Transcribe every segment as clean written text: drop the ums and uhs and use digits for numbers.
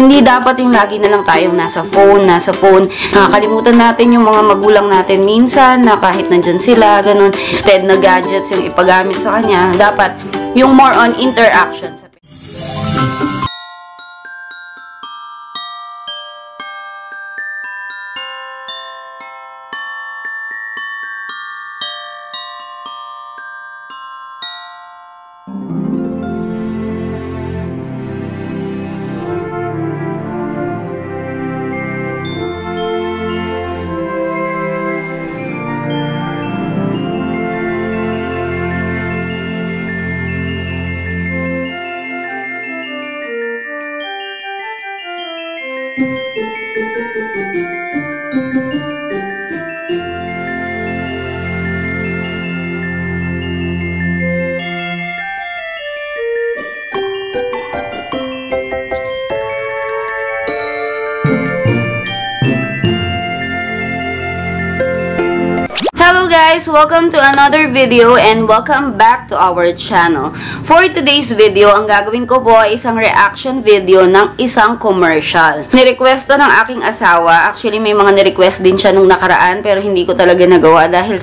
Hindi dapat yung lagi na lang tayong nasa phone. Nakakalimutan natin yung mga magulang natin minsan na kahit nandyan sila, ganun. Instead na gadgets yung ipagamit sa kanya, dapat yung more on interaction. Hello guys! Welcome to another video and welcome back to our channel. For today's video, ang gagawin ko po ay isang reaction video ng isang commercial. Nirequest to ng aking asawa. Actually, may mga nirequest din siya nung nakaraan pero hindi ko talaga nagawa dahil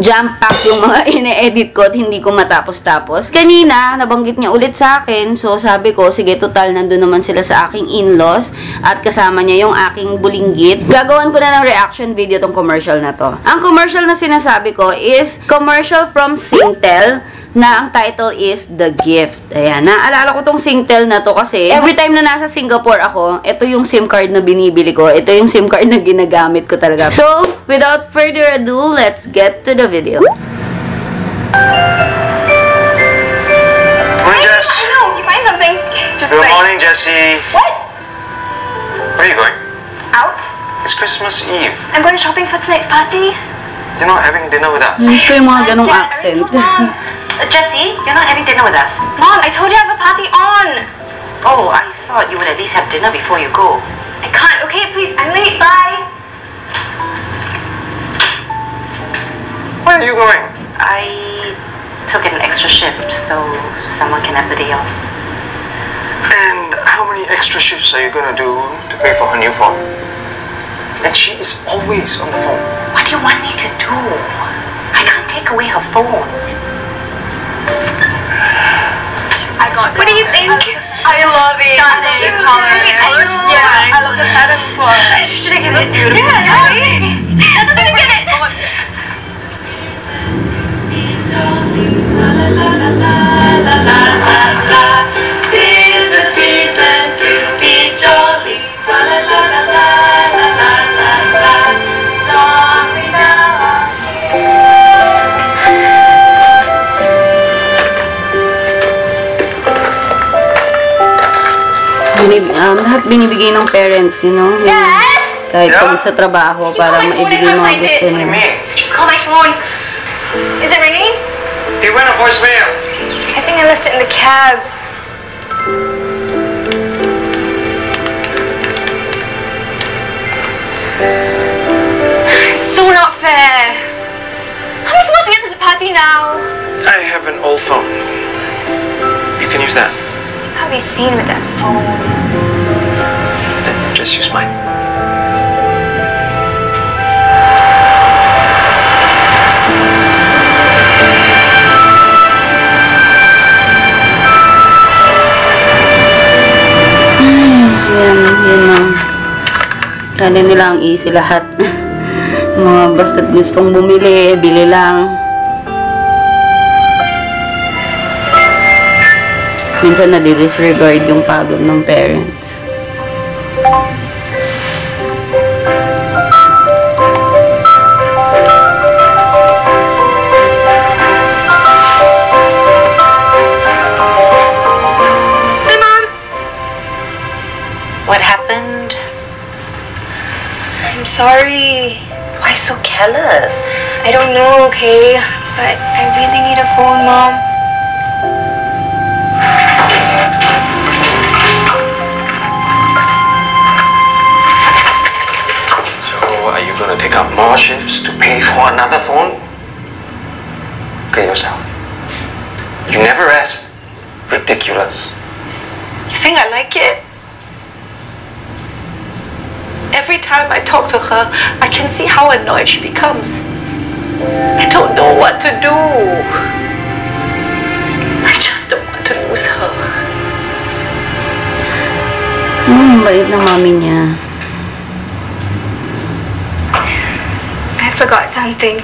jam-packed yung mga ine-edit ko at hindi ko matapos-tapos. Kanina, nabanggit niya ulit sa akin. So, sabi ko, sige, total, nandun naman sila sa aking in-laws at kasama niya yung aking bulinggit. Gagawan ko na ng reaction video tong commercial na to. Ang commercial na sinasabi ko is commercial from Singtel na ang title is The Gift. Ayan, naalala ko tong Singtel na to kasi every time na nasa Singapore ako, ito yung SIM card na binibili ko. Ito yung SIM card na ginagamit ko talaga. So, without further ado, let's get to the video. Morning, Jess. I know, you find something. Just Good like... morning, Jessie. What? Where are you going? Out? It's Christmas Eve. I'm going shopping for tonight's party. You're not having dinner with us. Gusto yung mga ganong I accent. already told Mom. Jessie, you're not having dinner with us? Mom, I told you I have a party on. Oh, I thought you would at least have dinner before you go. I can't. Okay, please. I'm late. Bye. Where are you going? I took an extra shift so someone can have the day off. And how many extra shifts are you going to do to pay for her new phone? And she is always on the phone. What do you want me to do? I can't take away her phone. I got What do you think? I love it. I love the color. Color's so Yeah, nice. I love the pattern as well. Should I give it? Yeah, Let's gonna get it. Tis the season to be jolly. La la la la la la la la la. Jolly now. Lahat binibigay ng parents, you know? Kahit Yeah. pagod sa trabaho para maibigay yung mga gusto What do you nila. mean? Just call my phone. Is it ringing? It went a voicemail. I think I left it in the cab. It's so not fair. How am I supposed to get to the party now? I have an old phone. You can use that. You can't be seen with that phone. Then just use mine. Yan ang kala nila ang easy lahat. Mga basta't gustong bumili, bili lang. Minsan nadi-disregard yung pagod ng parents. Hey, Mom. What happened? I'm sorry. Why so careless? I don't know, okay? But I really need a phone, Mom. So, are you going to take up more shifts to pay for another phone? Look at yourself. You never rest. Ridiculous. You think I like it? every time I talk to her, I can see how annoyed she becomes. I don't know what to do. I just don't want to lose her. Bait na mami niya. I forgot something.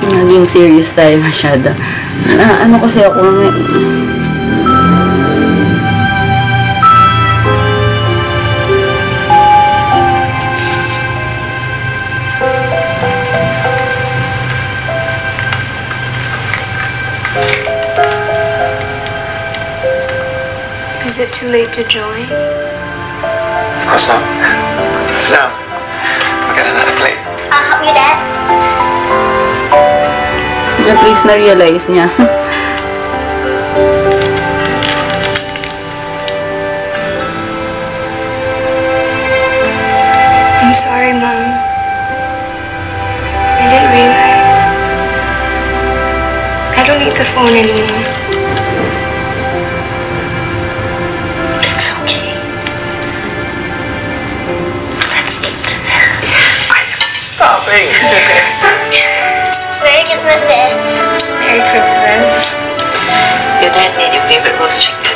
Naging serious tayo masyado. Ano kasi ako, Is it too late to join? Of course not. Sit down. I'll get another plate. I'll help you, Dad. at least na-realize niya. I'm sorry, Mom. I didn't realize. I don't need the phone anymore. It's okay. Let's eat. I am starving. Merry Christmas, Dad. Merry Christmas. Your dad made your favorite roast chicken.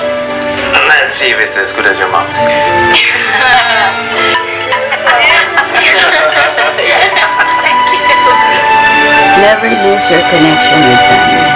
Let's see if it's as good as your mom's. Never lose your connection with family.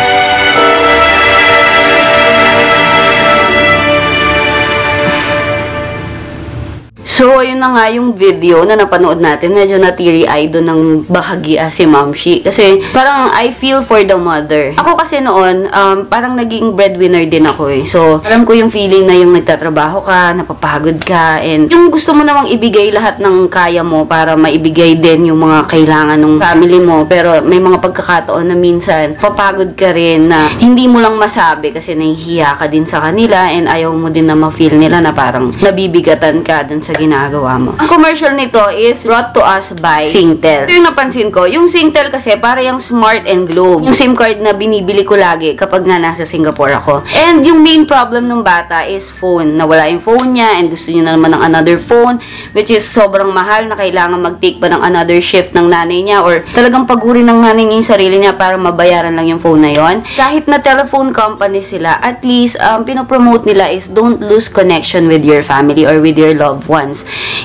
So, ayun na nga yung video na napanood natin. Medyo na-teary-eyed doon ng bahagya si Mamshi. Kasi, parang I feel for the mother. Ako kasi noon, parang naging breadwinner din ako eh. So, alam ko yung feeling na yung nagtatrabaho ka, napapagod ka, and yung gusto mo namang ibigay lahat ng kaya mo para maibigay din yung mga kailangan ng family mo. Pero, may mga pagkakataon na minsan, papagod ka rin na hindi mo lang masabi kasi nahihiya ka din sa kanila and ayaw mo din na ma-feel nila na parang nabibigatan ka dun sa ginagawa mo. Ang commercial nito is brought to us by Singtel. Ito yung napansin ko. Yung Singtel kasi para yung Smart and Globe. Yung SIM card na binibili ko lagi kapag nga nasa Singapore ako. And yung main problem ng bata is phone. Nawala yung phone niya and gusto niya na naman ng another phone which is sobrang mahal na kailangan mag-take pa ng another shift ng nanay niya or talagang paguri ng nanay niya yung sarili niya para mabayaran lang yung phone na yon. Kahit na telephone company sila, at least pinopromote nila is don't lose connection with your family or with your loved ones.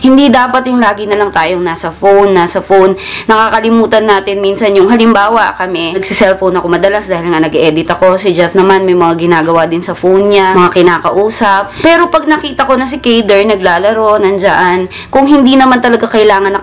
Hindi dapat yung lagi na lang tayong nasa phone. Nakakalimutan natin minsan yung halimbawa kami, nagsi-cellphone ako madalas dahil nga nag-edit ako. Si Jeff naman may mga ginagawa din sa phone niya, mga kinakausap. Pero pag nakita ko na si Kader naglalaro, nandyan, kung hindi naman talaga kailangan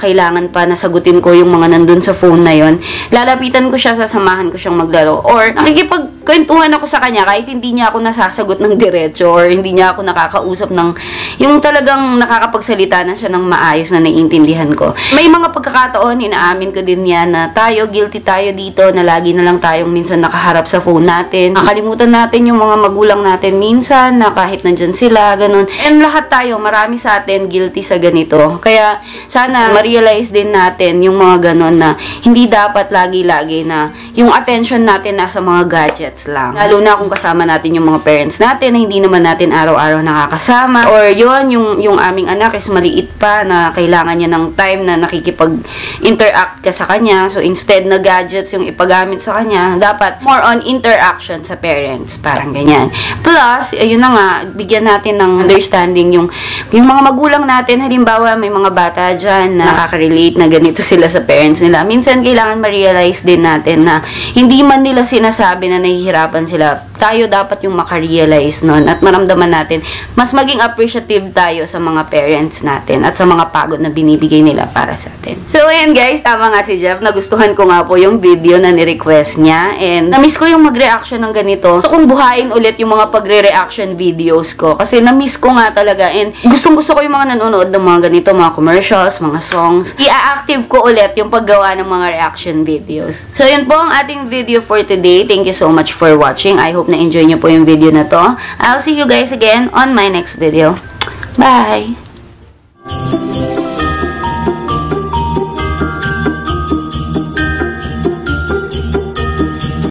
pa na sagutin ko yung mga nandun sa phone na yon, lalapitan ko siya, sasamahan ko siyang maglaro. Or nakikipagkwentuhan ako sa kanya kahit hindi niya ako nasasagot ng diretso or hindi niya ako nakakausap ng yung talagang nakakapagsalita na siya ng maayos na naiintindihan ko. May mga pagkakataon, inaamin ko din yan na guilty tayo dito na lagi na lang tayong minsan nakaharap sa phone natin. Nakalimutan natin yung mga magulang natin minsan na kahit nandyan sila, ganun. And lahat tayo, marami sa atin guilty sa ganito. Kaya sana ma-realize din natin yung mga ganun na hindi dapat lagi-lagi na yung attention natin nasa mga gadgets lang. Lalo na kung kasama natin yung mga parents natin na hindi naman natin araw-araw nakakasama. Or yun, yung aming anak is maliit pa na kailangan niya ng time na nakikipag-interact ka sa kanya. So, instead na gadgets yung ipagamit sa kanya, dapat more on interaction sa parents. Parang ganyan. Plus, ayun na nga, bigyan natin ng understanding yung mga magulang natin. Halimbawa, may mga bata dyan na nakaka-relate na ganito sila sa parents nila. Minsan, kailangan ma-realize din natin na hindi man nila sinasabi na nahihirapan sila tayo dapat yung makarealize nun at maramdaman natin, mas maging appreciative tayo sa mga parents natin at sa mga pagod na binibigay nila para sa atin. So, ayan guys, tama nga si Jeff. Nagustuhan ko nga po yung video na ni-request niya and na-miss ko yung mag-reaction ng ganito. So, kung buhayin ulit yung mga pagre-reaction videos ko kasi na-miss ko nga talaga and gustong-gusto ko yung mga nanonood ng mga ganito, mga commercials, mga songs. I-active ko ulit yung paggawa ng mga reaction videos. So, yun po ang ating video for today. Thank you so much for watching. I hope na-enjoy nyo po yung video na to. I'll see you guys again on my next video. Bye!